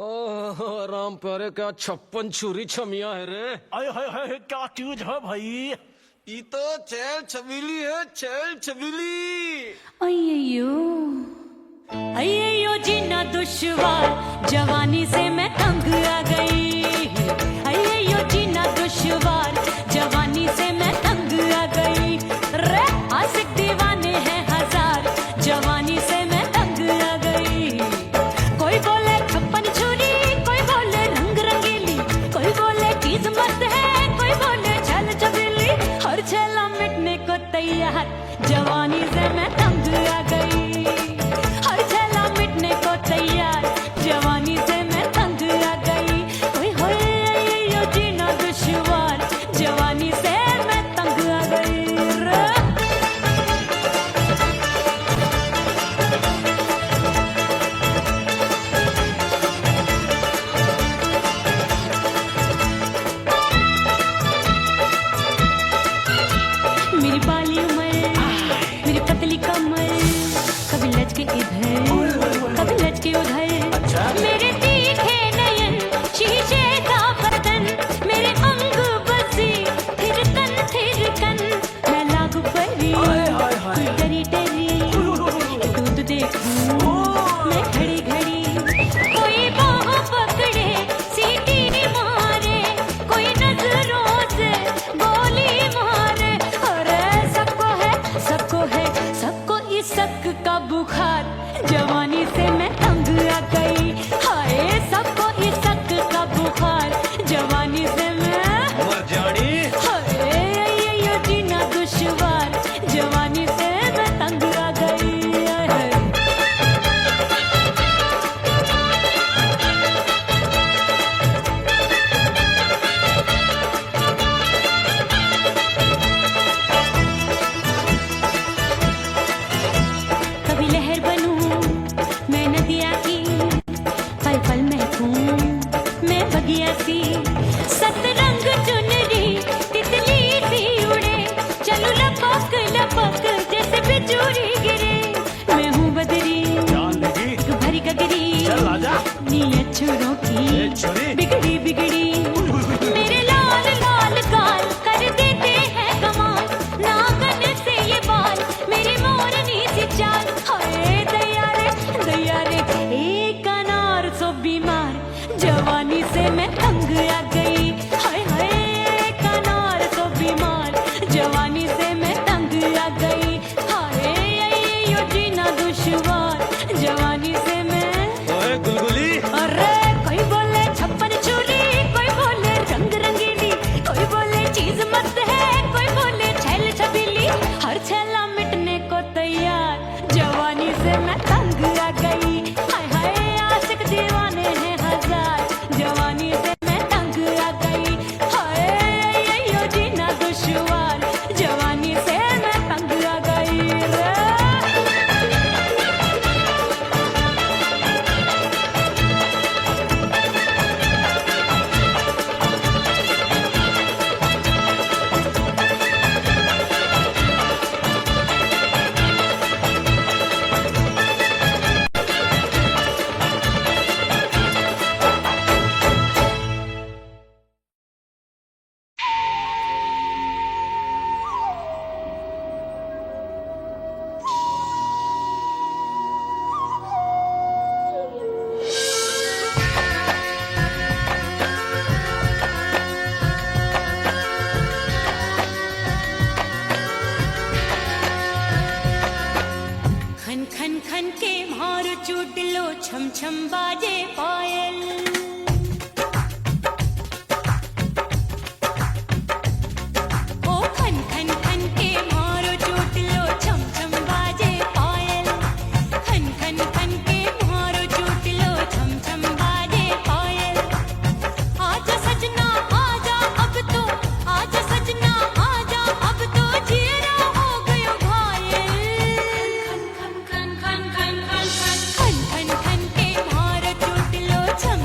ओह राम प्यारे, क्या 56 छुरी छमिया है रे। आय हाय हाय, क्या चीज है भाई। ये तो चैल छबीली है, चैल छबीली। अय्यो अय्यो जीना दुश्वार, जवानी से मैं तंग आ गई। अय्यो जीना दुश्वार, जवानी से मैं तंग आ गई। रे आशिक दीवाने हैं हजार, जवानी से मैं तंग आ गई। कोई बोले 56 छुरी, कोई बोले रंग रंगीली, कोई बोले चीज मस्त है, कोई बोले छल छबीली। हर छेला मिटने को तैयार, जवानी से मैं तंग आ गई। हर छेला मिटने को तैयार, जवानी से मैं तंग आ गई। ओए होए यो जीना दुश्वार, जवानी से मैं तंग आ गई। मेरी बाली उमर, मेरी पतली कमर, कभी लचके इधर, कभी लचके उधर। मेरे तीखे नयन, शीशे का बदन, मेरे अंग बसी थिरकन। मैं लागू परी, तू डरी डरी, दूध देखूं मैं घड़ी घड़ी। कोई बाहों पकड़े, सीटी मारे, कोई नजरों से गोली मारे। अरे सबको इस शक का बुखार, जवानी से मैं तंग आ गई। हाय सबको इस शक का बुखार, जवानी से मैं मर जानी। हाय यो जीना दुश्वार, जवानी से मैं तंग आ गई। हाय। कभी लहर बनूं मैं नदिया की, पल पल महकूं मैं बगिया सी। सतरंग चुनरी तितली सी उड़े, चलूं लपक लपक जैसे बिजुरी गिरे। मैं हूँ बदरी, जान लगी, एक भरी गगरी, चल आजा। नीयत छुरों ए की छुरी। बिगड़ी बिगड़ी। मेरे लाल लाल गाल कर देते हैं कमाल, नागन से ये बाल मेरी मोरनी सी चाल। हाय दैया रे एक अनार सो बीमार, जवानी से मैं तंग आ गई। हाय हाय एक अनार सो बीमार, जवानी से मैं तंग आ गई। हाय यो जीना दुश्वार, जवानी से मैं। ओए गुलगुली, अरे कोई बोले 56 छुरी, कोई बोले रंग रंगीली, कोई बोले चीज मस्त है, कोई बोले छैल छबीली। हर छेला मिटने को तैयार, जवानी से मैं तंग आ गई। हाय हाय आशिक दीवाने हैं हजार, जवानी से मैं तंग आ गई। हाय यो जीना दुश्वार, जवानी से मैं तंग आ गई रे। खन खन खन के मारो चूट लो, छम छम बाजे पायल। ओ खन खन खन के मारो चूट लो, छम छम बाजे पायल। खन खन खन के मारो चूट लो, छम छम बाजे पायल। आजा सजना आजा अब तो, आजा सजना आजा अब तो, जिया हो गयो घायल। खन खन खन खन खन खन खन खन के मारो चूट लो, छम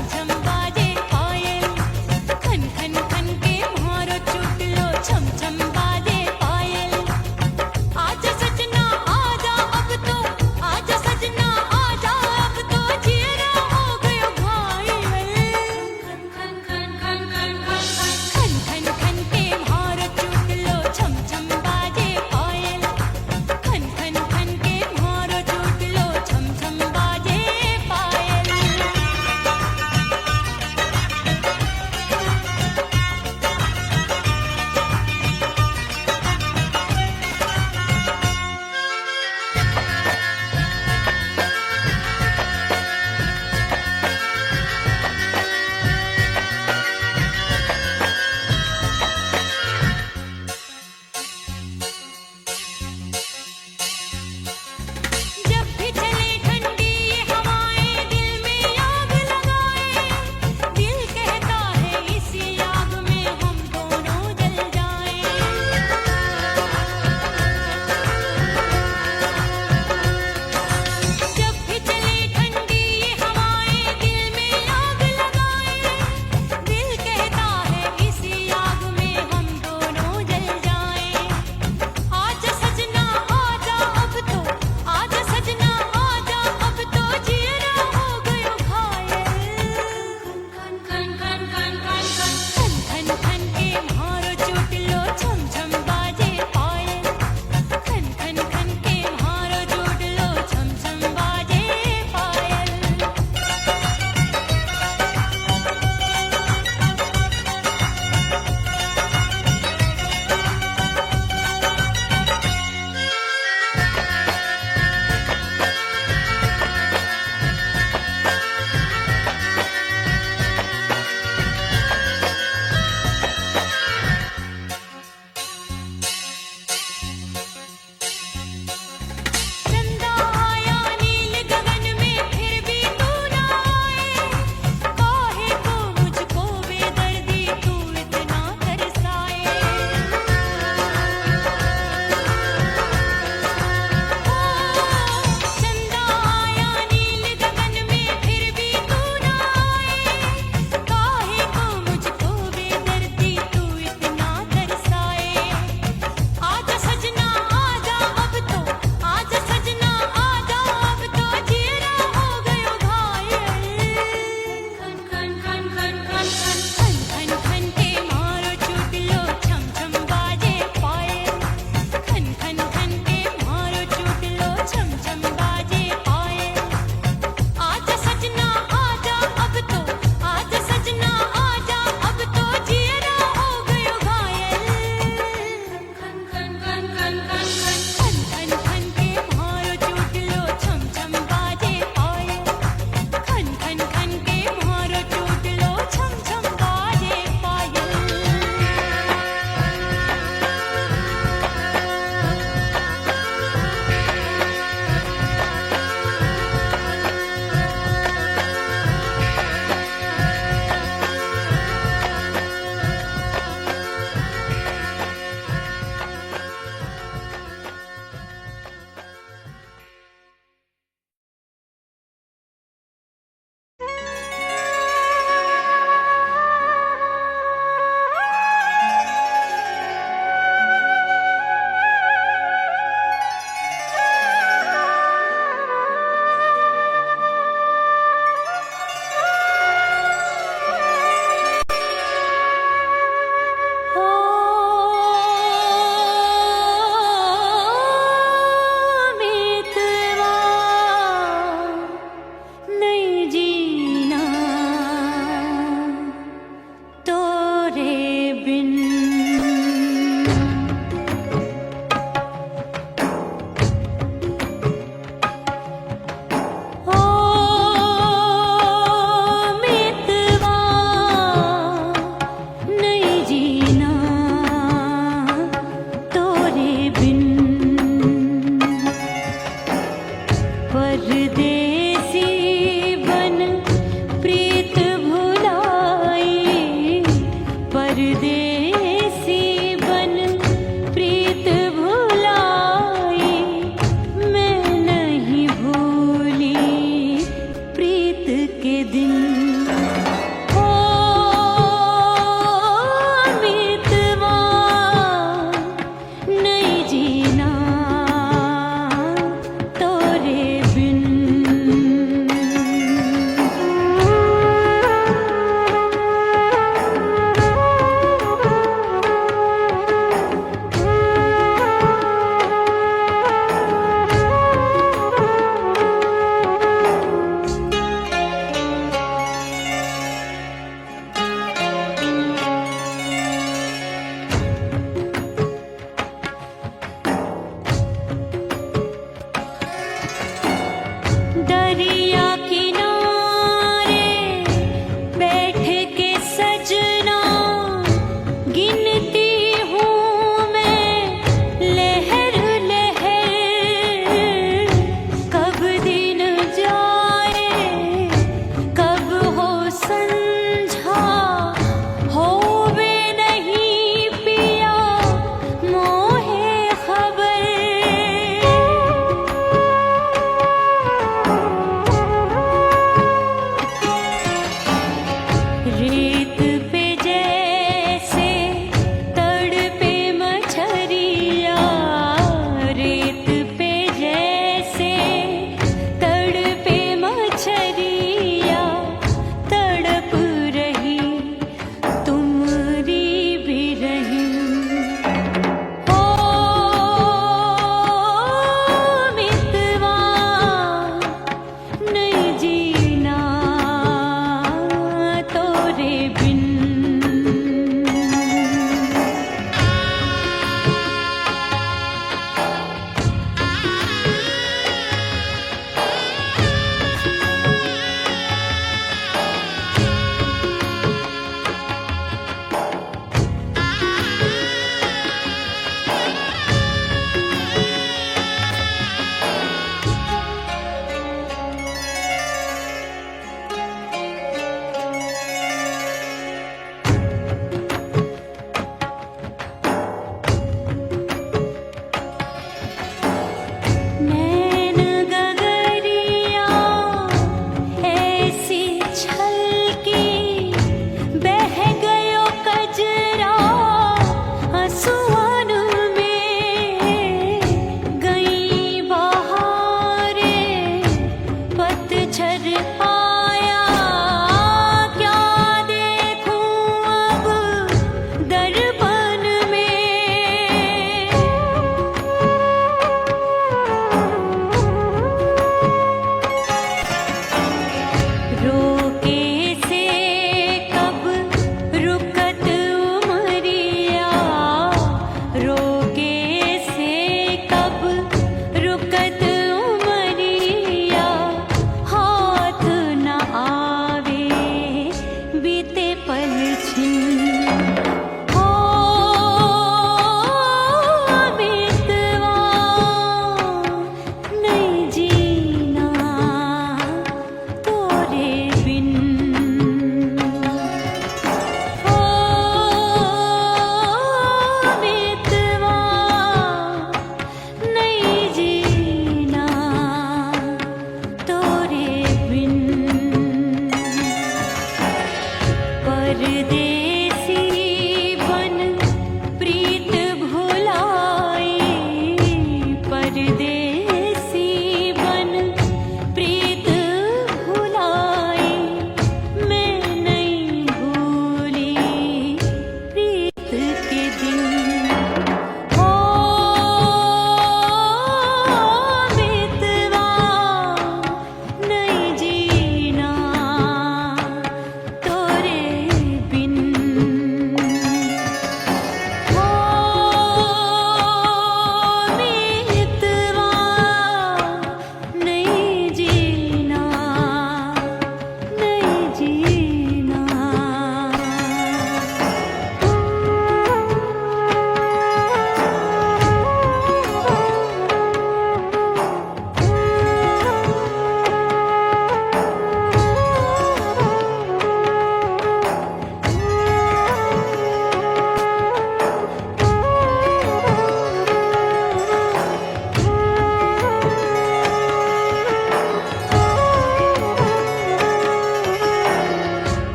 ओ मितवा नहीं जीना तोरे बिन। दरिया किनारे बैठ के सजना गिनती हूँ मैं लहर लहर, कब दिन जाए कब हो संझा, होवे नहीं पिया मोहे खबर। रेत पे जैसे तड़पे मछरिया, रेत पे जैसे तड़पे मछरिया, तड़प रही तुमरी भी रही। ओ मितवा नहीं जीना तोरे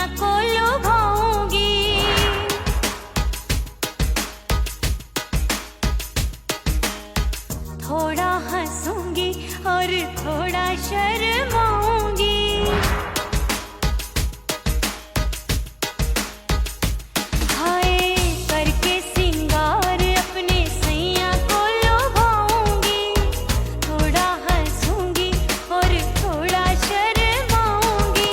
सैया को लुभाऊंगी। थोड़ा हंसूंगी और थोड़ा शर्माऊंगी। हाय करके सिंगार अपने सैया को लुभाऊंगी। थोड़ा हंसूंगी और थोड़ा शर्माऊंगी।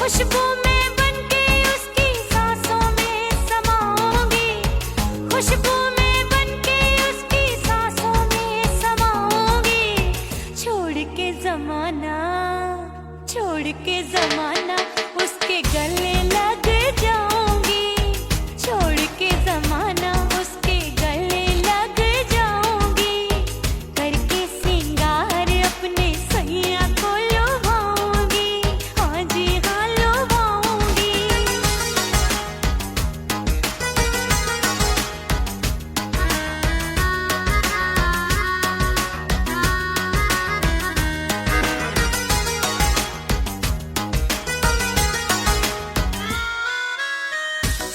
खुशबू में बनके उसकी सांसों में समाऊंगी। खुशबू में बनके उसकी सांसों में समाऊंगी। छोड़ के जमाना उसके गले लग जाऊंगी। छोड़ के जमाना उसके गले लग जाऊंगी। करके सिंगार अपने सैया को लुभाऊंगी। हाँ जी हाँ लुभाऊंगी।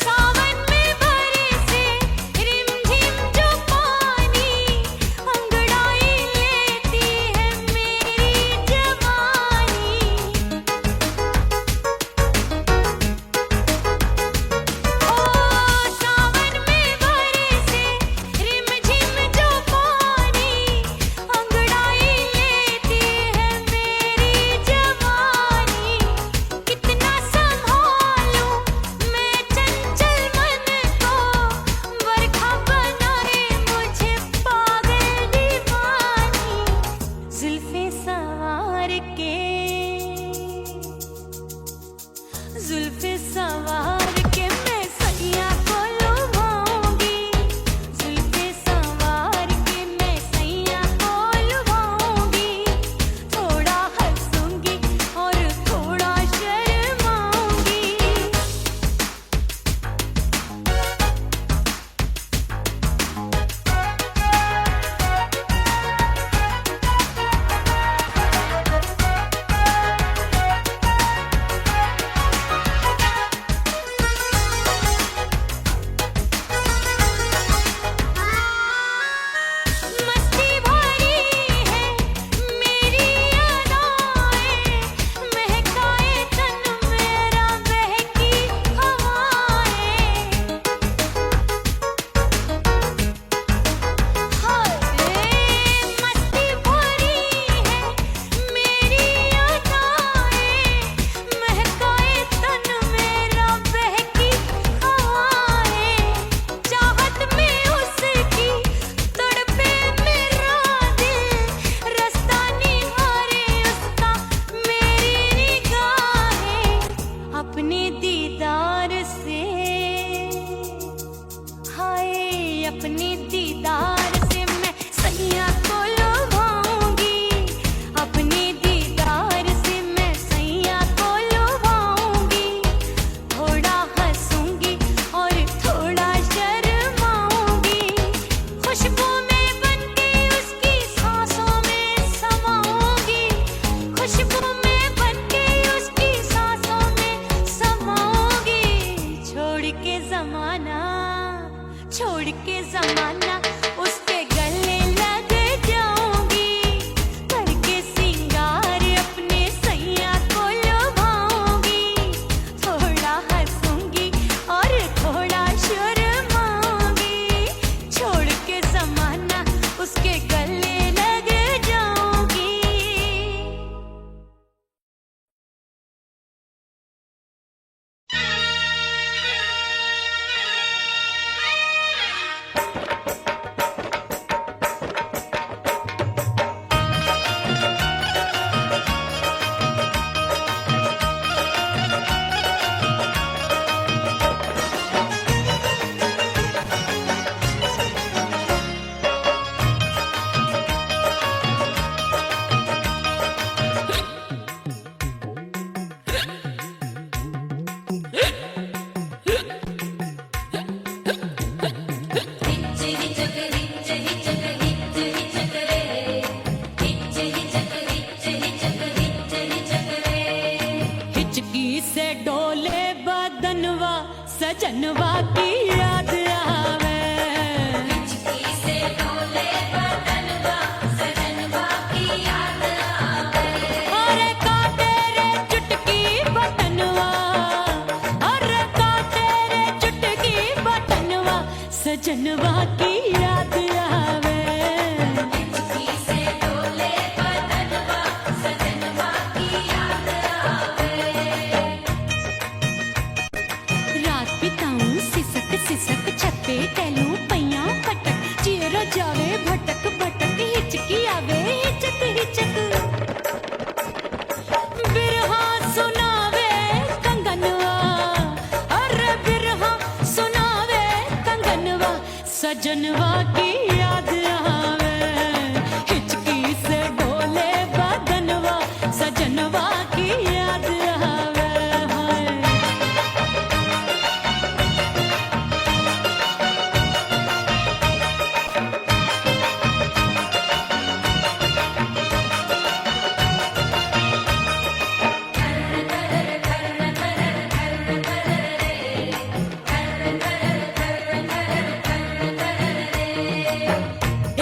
सावन में बरसे रिमझिम जो पानी, अंगड़ाई लेती है मेरी जवानी। ओ सावन में बरसे रिमझिम जो पानी, अंगड़ाई लेती है मेरी जवानी। कितना संभालूं मैं चंचल मन को, बरखा बनाए मुझे पागल दीवानी। जुल्फे सवार के मैं सैया को लुभाऊंगी। जुल्फे सवार के मैं सैया को लुभाऊंगी। थोड़ा हंसूंगी और थोड़ा शर्माऊंगी। मस्ती भरी है मेरी अदाएं, महकाए तन मेरा बहकी हवाएं। हाय मस्ती भरी है मेरी अदाएं, महकाए तन मेरा बहकी हवाएं। चाहत में उसकी तड़पे मेरा दिल, रास्ता निहारे उसका मेरी निगाहें। अपने दीदार से हाय अपने दीदार से मैं सैया को लुभाऊंगी। अपने दीदार से मैं सैया को लुभाऊंगी। थोड़ा हंसूंगी और थोड़ा शर्माऊंगी। खुशबू में बनके उसकी सांसों में समाऊंगी। खुशबू में बनके उसकी सांसों में समाऊंगी। छोड़ के जमाना उसके गले लग जाऊंगी। करके सिंगार अपने सैया को लुभाऊंगी। थोड़ा हंसूंगी और थोड़ा शर्माऊंगी। छोड़ के जमाना उसके गले लग जाऊंगी। बदनवा सजनवा की याद आवे। हिचकी से डोले बदनवा सजनवा की याद आवे। अरे का तेरे चुटकी बटनवा, अरे का तेरे चुटकी बटनवा सजनवा की याद आवे। हिचकी से डोले बदनवा सजनवा की याद आवे। रात बिताऊं सिसक सिसक छत पे टहलूं पैया पटक, चेहरा जावे भटक भटक, हिचकी आवे हिचक हिचक। बिरहा सुनावे कंगनवा, अरे बिरहा सुनावे कंगनवा सजनवा की याद आवे। हिचकी से डोले बदनवा सजनवा की याद आवे। हाय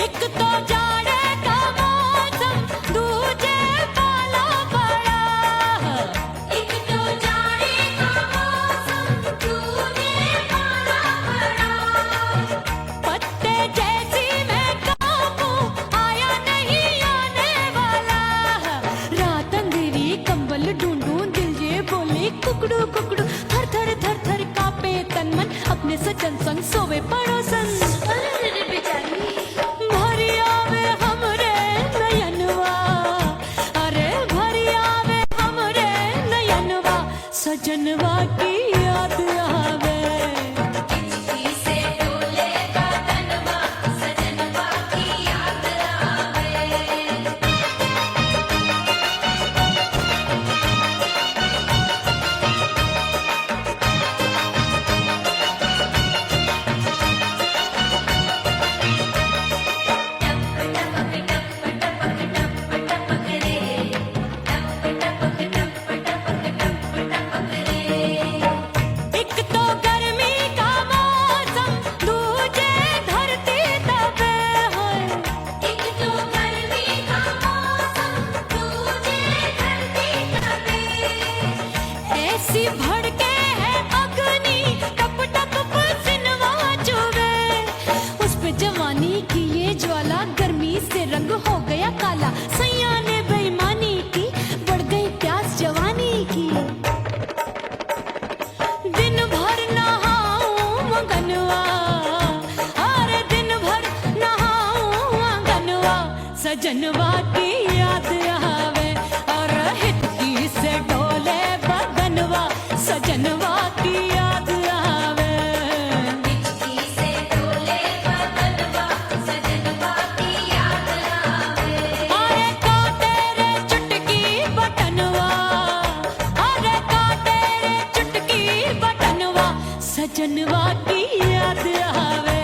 एक तो जाड़े का मौसम, दूजे पाला पड़ा। एक तो जाड़े का मौसम, दूजे पाला पड़ा। पत्ते जैसी मैं कांपूं, आया नहीं आने वाला। रात अंधेरी कंबल ढूंढूं, दिल ये बोले कुकड़ू कुकड़ू। थर थर थर थर कांपे तन मन, अपने सजन संग सोवे पड़ोसन। अरे बेचारी भरी आवे हमरे नयनवा, अरे भरी आवे हमरे नयनवा सजनवा की याद आवे। हिचकी से डोले बदनवा सजनवा की याद आवे। एक तो गर्मी का मौसम, दूजे धरती तपे होए। एक तो गर्मी का मौसम, दूजे धरती तपे। ऐसी भड़के है अग्नि, टप टप पसीनवा चुभे। उस पे जवानी की ये ज्वाला, गर्मी से रंग हो गया काला। सैया ने बेईमानी की, बढ़ गई प्यास जवानी की। दिन भर नहाऊं आंगनवा, अरे दिन भर नहाऊं आंगनवा सजनवा की याद आवे। और हिचकी से डोले बदनवा सजनवा की याद आवे। हिचकी से डोले बदनवा सजनवा की याद आवे। अरे का तेरे चुटकी बटनवा, अरे का तेरे चुटकी बटनवा सजनवा की याद आवे।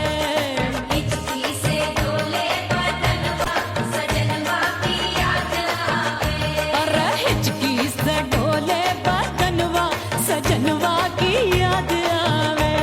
हिचकी से डोले बदनवा सजनवा की याद आवे। अरे हिचकी से डोले बदनवा सजनवा की याद आवे।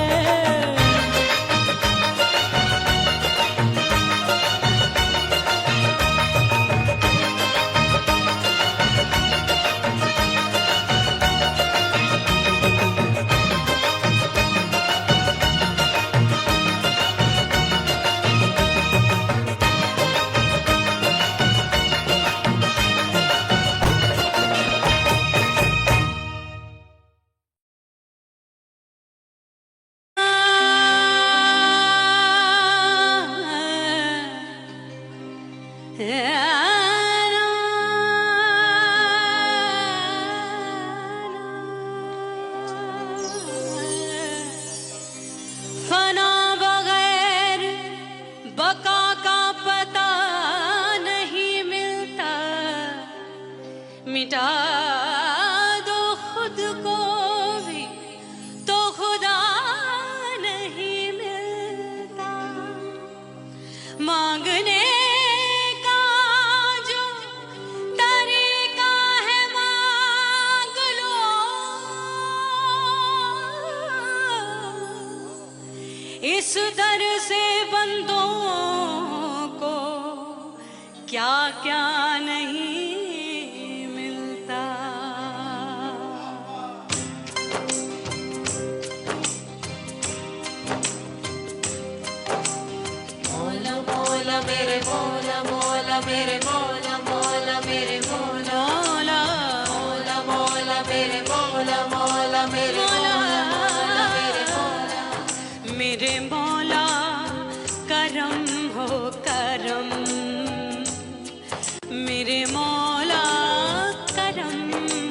इस दर से बंदों को क्या क्या नहीं मिलता। मौला मौला मेरे मौला मौला मेरे मौला मौला मेरे मौला मौला मौला मौला मेरे मौला मौला मेरे मौला मौला मेरे मौला मेरे मौला करम हो करम, मेरे मौला करम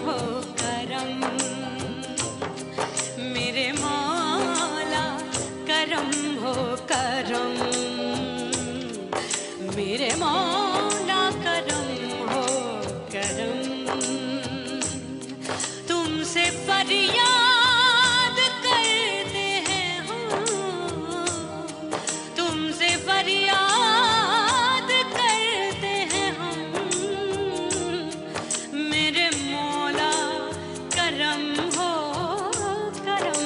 हो करम, मेरे मौला करम हो करम, मेरे मौला करम हो करम। तुमसे फरियाद करते हैं हम, तुमसे फरियाद करते हैं हम, मेरे मौला करम हो करम,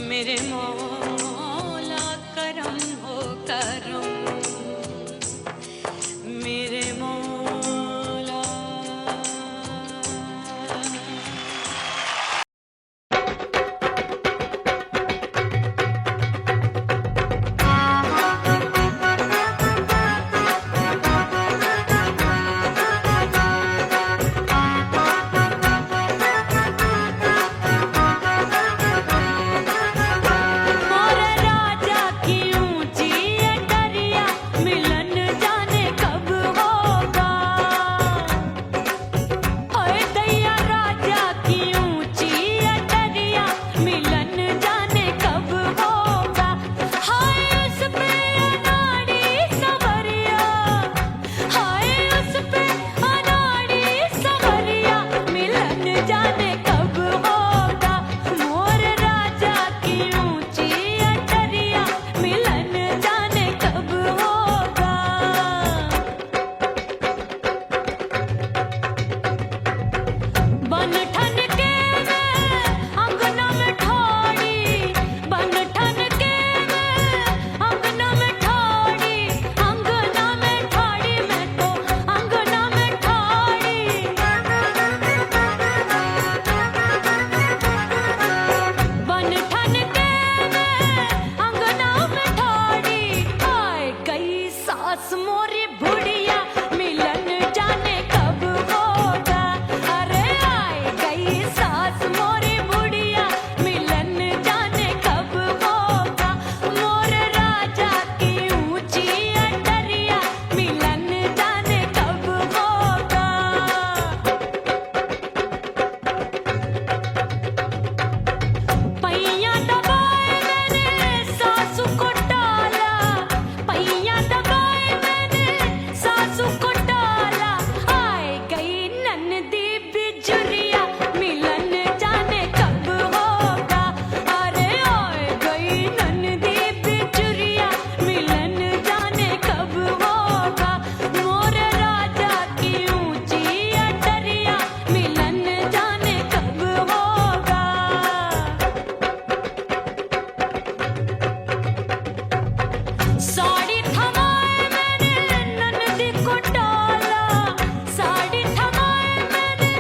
मेरे मौला करम हो करम, मेरे मौला। मोर राजा की ऊंची अटरिया, मिलन जाने कब होगा। ओए दैया राजा की ऊंची अटरिया, मिलन जाने कब होगा। हाय उस पे अनाड़ी सवरिया, हाय उस पे अनाड़ी सवरिया, मिलन जाने कब होगा। मोर राजा की ऊंची अटरिया, मिलन जाने कब होगा। बन ठन के मैं अंगना में ठाड़ी, बन ठन के मैं अंगना में ठाड़ी, अंगना में ठाड़ी, मैं तो अंगना में ठाड़ी। बन ठन के मैं अंगना में ठाड़ी, आए गई सास मोरी बुढ़िया, मिलन जाने कब होगा। अरे आए गई सास मोरी बुढ़िया, मिलन जाने कब होगा। मोर राजा की ऊंची अटरिया, मिलन जाने कब होगा। पैया दबाए मैंने सासू को टाला, पैया दबाए मैंने सासू को टाला, आए गई ननदी बिजुरिया, मिलन जाने कब होगा। अरे आए गई ननदी बिजुरिया, मिलन जाने कब होगा। मोर राजा की ऊंची अटरिया, मिलन जाने कब होगा। साड़ी थमाए मैंने ननदी को टाला, साड़ी थमाए मैंने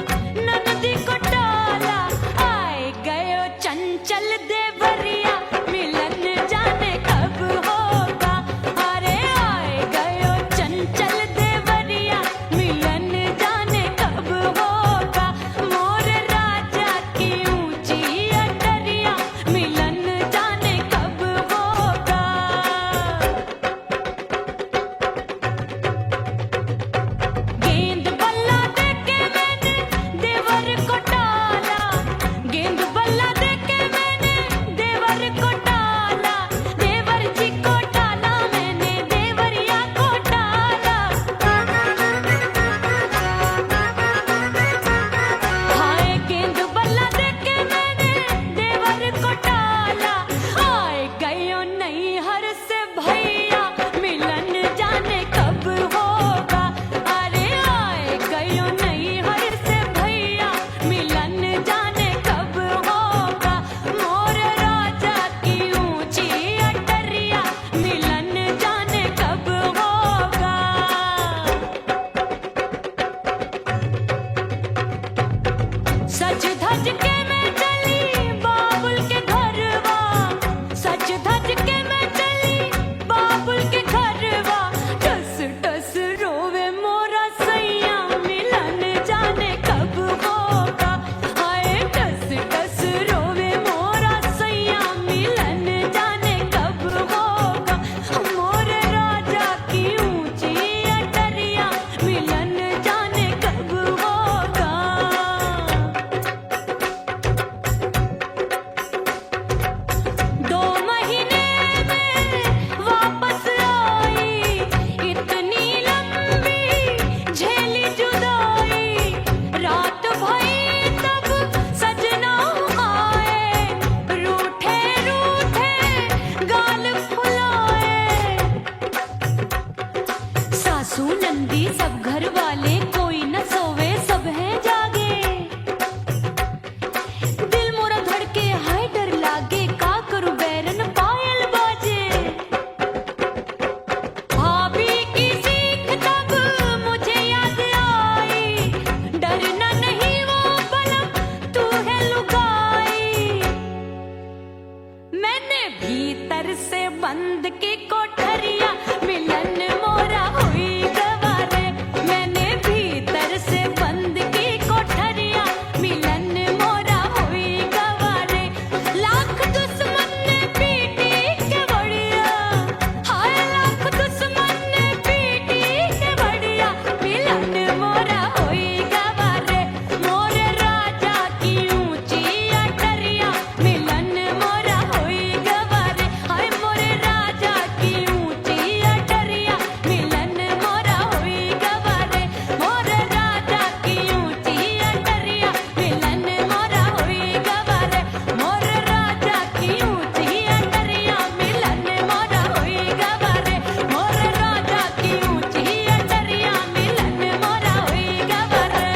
ननदी को टाला, आए गयो चंचल देवरिया, मिलन जाने कब होगा। अरे आए गयो चंचल देवरिया, मिलन जाने कब होगा। मोर राजा की ऊंची अटरिया, मिलन जाने कब होगा। गेंद बल्ला देके मैंने देवर को टाला, गेंद बल्ला देके मैंने बंद की कोठरिया मिलन मोरा हुई गवारे मैंने भीतर से बंद की कोठरिया मिलन मोरा हुई गवारे लाख दुश्मन ने पीटी के बढ़िया हाय लाख दुश्मन ने पीटी के बढ़िया मिलन मोरा हुई गवारे मोरे राजा की ऊंची अटरिया मिलन मोरा हुई गवारे हाय मोरे राजा की ऊंची अटरिया मिलन मोरा हुई गवारे मोरे राजा की ऊंची अटरिया मिलन मोरा हुई गवारे मोरे राजा की ऊंची अटरिया मिलन मोरा हुई गवारे मोरे राजा की ऊंची अटरिया मिलन मोरा हुई गवारे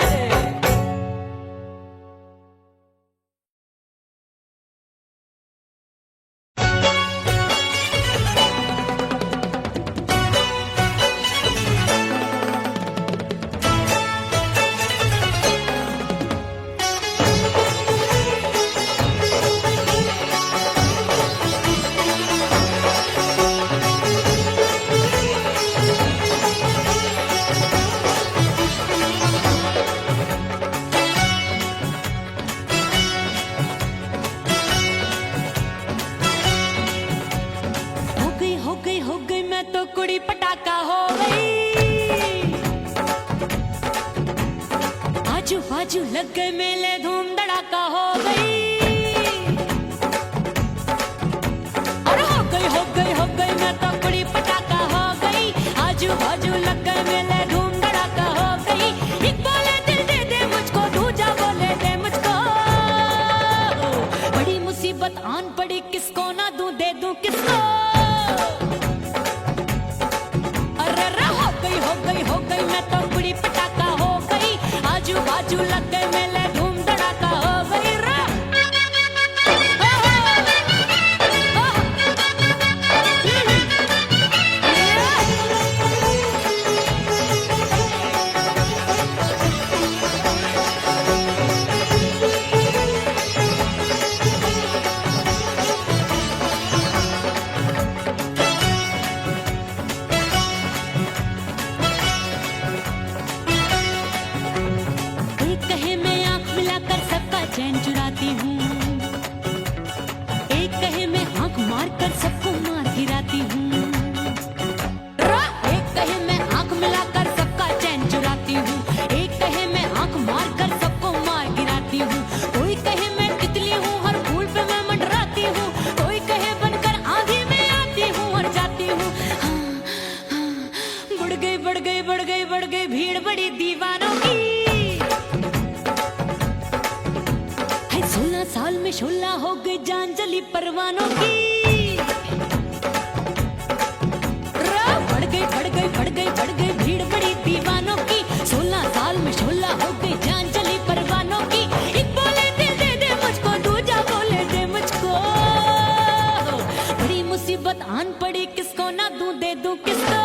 हो गई मैं तो कुड़ी पटाखा हो गई आजू बाजू लग गए मेले धूम धड़ाका हो गई और हो गई मैं तो कुड़ी पटाखा हो गई आजू बाजू लग गए मेले धूम धड़ाका हो गई एक बोले दिल दे दे मुझको दूजा बोले दे मुझको बड़ी मुसीबत आन पड़ी किसको ना दूं दे दूं किसको हो गई मैं तो कुड़ी पटाखा हो गई आजू बाजू लग गए मेले धूम धड़ाका हो गई रा एक कहे मैं आंख मिलाकर सबका चैन चुराती हूँ एक कहे मैं आंख मारकर सबको मार गिराती हूँ एक कहे मैं आंख मिलाकर सबका चैन चुराती हूँ एक कहे मैं आंख मारकर सबको मार गिराती हूँ कोई कहे मैं तितली हूँ हर फूल पे मैं मंडराती हूँ कोई कहे बनकर आंधी में आती हूँ और जाती हूँ बढ़ गई भीड़ बड़ी दीवानों की 16 साल में शोला हो गई जान जली परवानों की बढ़ गई भीड़ बड़ी दीवानों की 16 साल में शोला हो गई जान जली परवानों की एक बोले दिल दे दे मुझको दूजा बोले दे मुझको बड़ी मुसीबत आन पड़ी किसको ना दूं दे दूं किसको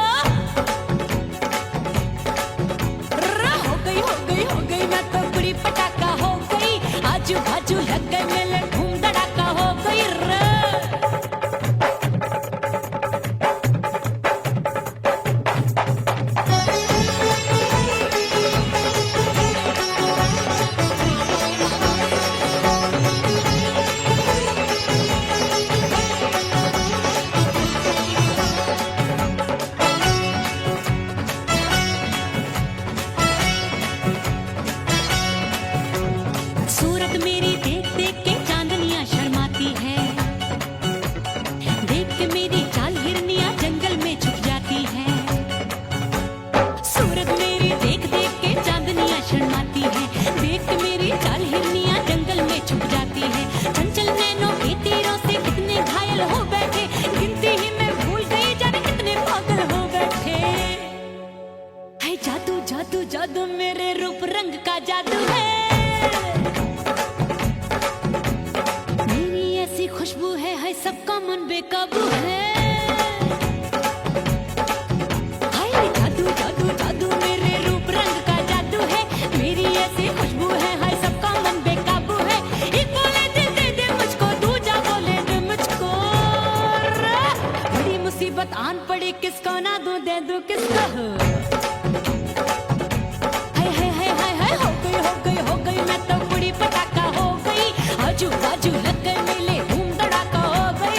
हो गई मैं तो कुड़ी पटाखा हो गई आजू बाजू लग गए मेले धूम धड़ाका हो गई रे सूरत मेरी देख देख के चांदनियां शर्माती है देख के मेरी चाल हिरनियां जंगल में छुप जाती है सूरत मेरी देख देख के चांदनियां शर्माती है देख के मेरी चाल हिरनियां जंगल में छुप जाती है चंचल नैनों के तीरों से कितने घायल हो बैठे गिनती ही मैं भूल गई जाने कितने पागल हो बैठे है जादू जादू जादू मेरे रूप रंग का जादू है ऐसी खुशबू है सबका मन बेकाबू है हाय जादू जादू जादू मेरे रूप रंग का जादू है मेरी ऐसी खुशबू है हाय सबका मन बेकाबू है एक बोले दिल दे दे मुझको दूजा बोले दे मुझको किसको ना दूं दे दूं किसको हाय हाय हाय हाय हाय हो गई मैं तो बुढ़ी पटाखा हो गई आजू बाजू लग गए मेले धूम धड़ाका हो गई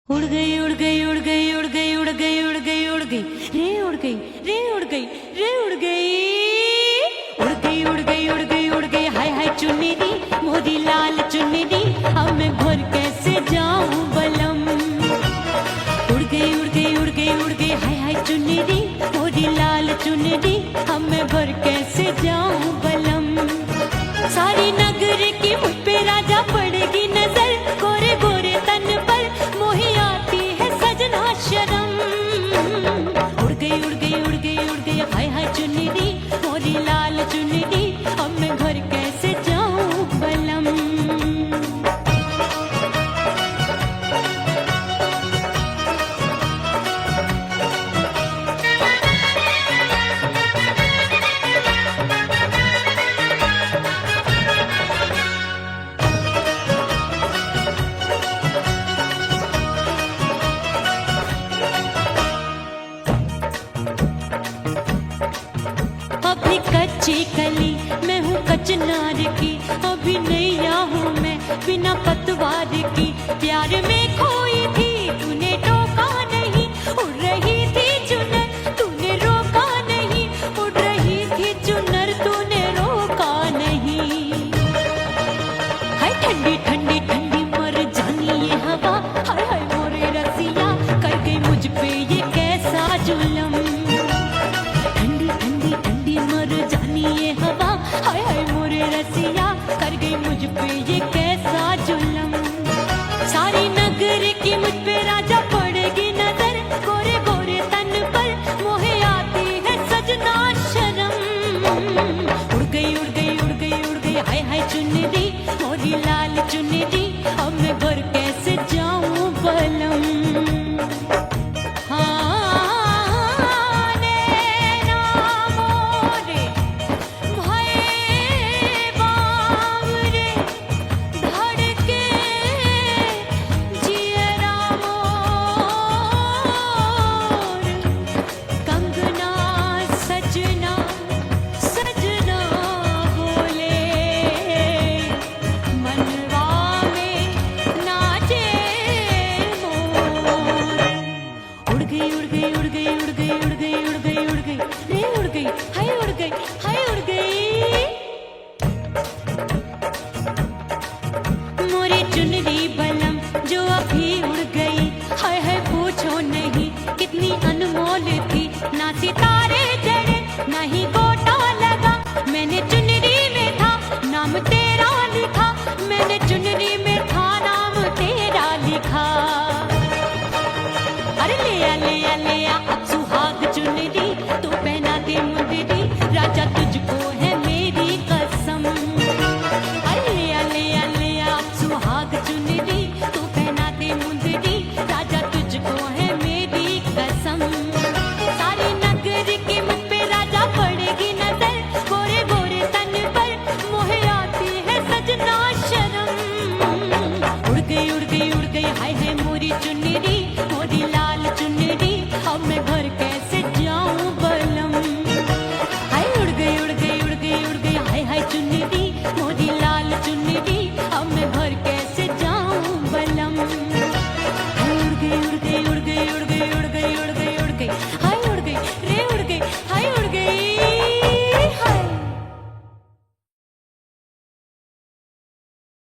उड़ गई उड़ गई उड़ गई उड़ गई उड़ गई उड़ गई उड़ गई रे उड़ गई रे उड़ गई रे उड़ गई उड़ गई उड़ गई उड़ गई उड़ गई हाय हाय चुन्नी दी मोदी लाल चुन्नी दी अब मैं घर कैसे जाऊं बलम उड़ गई उड़ गई उड़ गई उड़ गई हाय हाय चुन्नी दी मोदी लाल चुन्नी दी अब मैं घर कैसे जाऊं बलम सारी नगर की मुझ पे राजा पड़ेगी नजर गोरे गोरे तन पर मोही आती है सजना शर्म उड़ गई उड़ गई उड़ गई उड़ गई हाय हाय चुन्नी दी मोरी लाल चुन्नी दी अब मैं घर कैसे जाऊं बलम अभी कच्ची कली मैं हूँ कचनार की अभी नैया हूँ मैं बिना पतवार की प्यार में खोई थी तूने टोका नहीं उड़ रही थी चुनर तूने रोका नहीं उड़ रही थी चुनर तूने रोका नहीं हाय ठंडी ठंडी ठंडी मर जानी ये हवा हाय हाय मोरे रसिया कर गई मुझ पे ये कैसा जुलम मर जानी ये हवा हाय हाय मोरे रसिया कर गई मुझ पे ये कैसा जुलम सारी नगर की मुझ पे राजा पड़ेगी नजर गोरे गोरे तन पर मोहे आती है सजना शर्म उड़ गई उड़ गई उड़ गई उड़ गई हाय हाय चुन्नी दी मोरी लाल चुन्नी दी अब मैं घर कैसे जाऊं बलम चुनरी